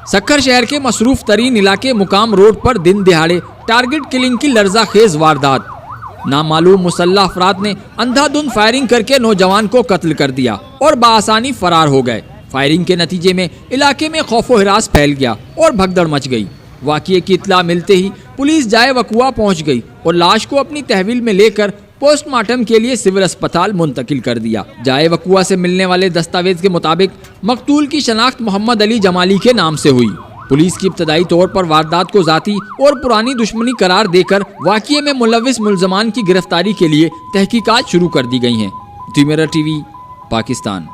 सक्खर शहर के मसरूफ तरीन इलाके मुकाम रोड पर दिन दिहाड़े टारगेट किलिंग की लर्जाखेज वारदात। नामालूम मुसल्लह अफराद ने अंधाधुंध फायरिंग करके नौजवान को कत्ल कर दिया और बाआसानी फरार हो गए। फायरिंग के नतीजे में इलाके में खौफो हिरास फैल गया और भगदड़ मच गई। वाक़ये की इत्तला मिलते ही पुलिस जाए वकुआ पहुंच गई और लाश को अपनी तहवील में लेकर पोस्टमार्टम के लिए सिविल अस्पताल मुंतकिल कर दिया। जाए वकुआ से मिलने वाले दस्तावेज के मुताबिक मकतूल की शनाख्त मोहम्मद अली जमाली के नाम से हुई। पुलिस की इब्तदाई तौर पर वारदात को जाती और पुरानी दुश्मनी करार देकर वाक़ये में मुलव्विस मुल्ज़मान की गिरफ्तारी के लिए तहकीकात शुरू कर दी गई हैं। दी मिरर टीवी, पाकिस्तान।